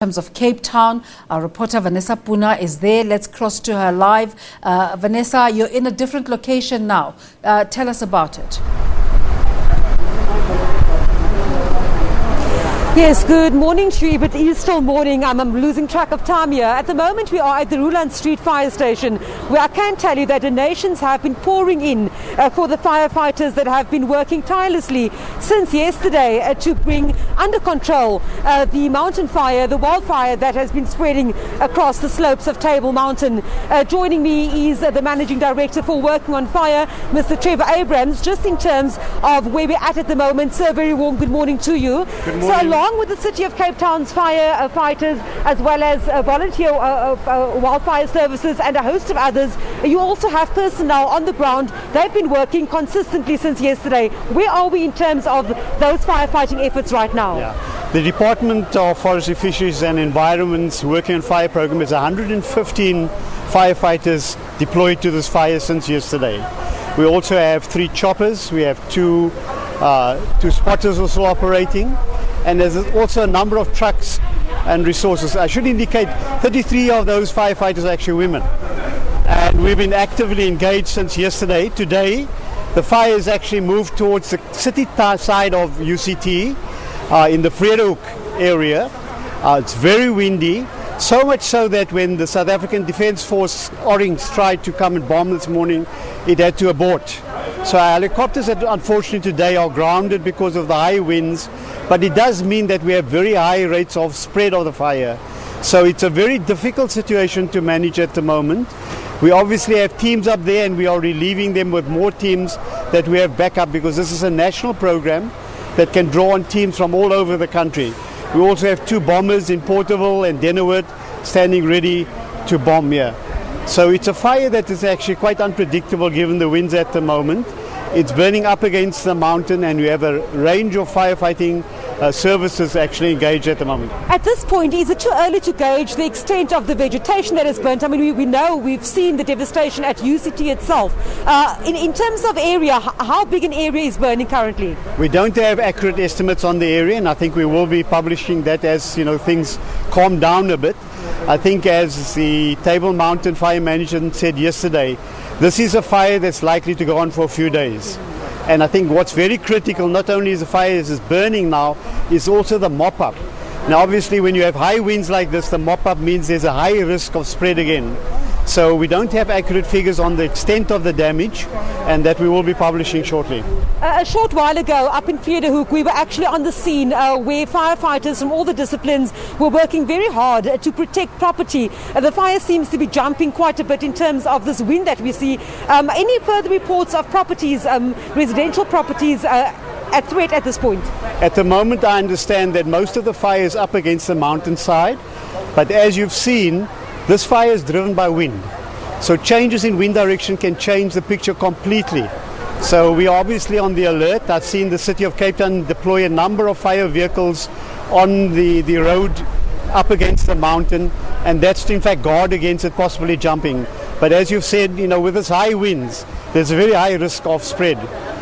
In terms of Cape Town, our reporter Vanessa Poonah is there. Let's cross to her live. Vanessa, you're in a different location now. Tell us about it. Yes, good morning, Shri, but it is still morning. I'm losing track of time here. At the moment, we are at the Roland Street Fire Station, where I can tell you that donations have been pouring in for the firefighters that have been working tirelessly since yesterday to bring under control the mountain fire, the wildfire that has been spreading across the slopes of Table Mountain. Joining me is the Managing Director for Working on Fire, Mr. Trevor Abrams. Just in terms of where we're at the moment, sir, very warm good morning to you. Good morning. So along with the City of Cape Town's firefighters, as well as volunteer wildfire services and a host of others, you also have personnel on the ground. They've been working consistently since yesterday. Where are we in terms of those firefighting efforts right now? The Department of Forestry, Fisheries and Environment's Working on Fire program is 115 firefighters deployed to this fire since yesterday. We also have 3 choppers. We have two spotters also operating. And there's also a number of trucks and resources. I should indicate 33 of those firefighters are actually women. And we've been actively engaged since yesterday. Today, the fire is actually moved towards the city side of UCT in the Vredehuk area. It's very windy, so much so that when the South African Defence Force Orange tried to come and bomb this morning, it had to abort. So our helicopters, unfortunately today, are grounded because of the high winds, but it does mean that we have very high rates of spread of the fire. So it's a very difficult situation to manage at the moment. We obviously have teams up there and we are relieving them with more teams that we have backup, because this is a national program that can draw on teams from all over the country. We also have 2 bombers in Porterville and Dennerwood standing ready to bomb here. So it's a fire that is actually quite unpredictable given the winds at the moment. It's burning up against the mountain, and we have a range of firefighting services actually engaged at the moment. At this point, is it too early to gauge the extent of the vegetation that is burnt? I mean, we know, we've seen the devastation at UCT itself. In terms of area, how big an area is burning currently? We don't have accurate estimates on the area, and I think we will be publishing that as things calm down a bit. I think, as the Table Mountain Fire Management said yesterday, this is a fire that's likely to go on for a few days. And I think what's very critical, not only is the fire is burning now, is also the mop-up. Now obviously when you have high winds like this, the mop-up means there's a high risk of spread again. So we don't have accurate figures on the extent of the damage, and that we will be publishing shortly. A short while ago, up in Vredehuk, we were actually on the scene where firefighters from all the disciplines were working very hard to protect property. The fire seems to be jumping quite a bit in terms of this wind that we see. Any further reports of properties, residential properties, at threat at this point? At the moment, I understand that most of the fire is up against the mountainside, but as you've seen, this fire is driven by wind. So changes in wind direction can change the picture completely. So we are obviously on the alert. I've seen the City of Cape Town deploy a number of fire vehicles on the road up against the mountain, and that's to in fact guard against it possibly jumping. But as you've said, with this high winds, there's a very high risk of spread,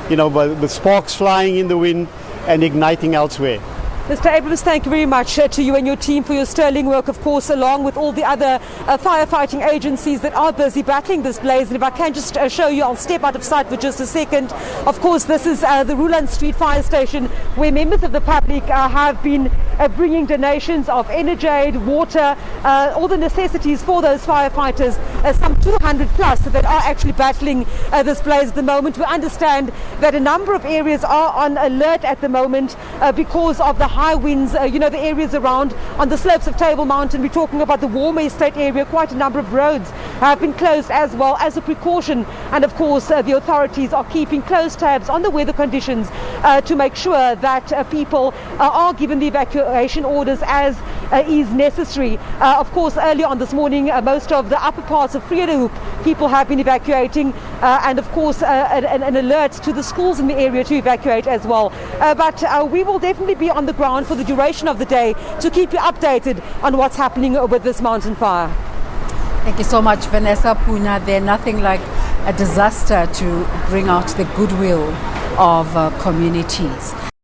with sparks flying in the wind and igniting elsewhere. Mr. Abrams, thank you very much to you and your team for your sterling work, of course, along with all the other firefighting agencies that are busy battling this blaze. And if I can just show you, I'll step out of sight for just a second. Of course, this is the Roland Street Fire Station, where members of the public have been bringing donations of energy, water, all the necessities for those firefighters, some 200 plus that are actually battling this blaze at the moment. We understand that a number of areas are on alert at the moment because of the high winds, the areas around on the slopes of Table Mountain. We're talking about the Warmer Estate area. Quite a number of roads have been closed as well as a precaution. And of course, the authorities are keeping close tabs on the weather conditions to make sure that people are given the evacuation orders as is necessary. Of course, earlier on this morning, most of the upper parts of Vredehuk, people have been evacuating, and of course, an alert to the schools in the area to evacuate as well. But we will definitely be on the ground for the duration of the day to keep you updated on what's happening with this mountain fire. Thank you so much, Vanessa Poonah. There's nothing like a disaster to bring out the goodwill of communities.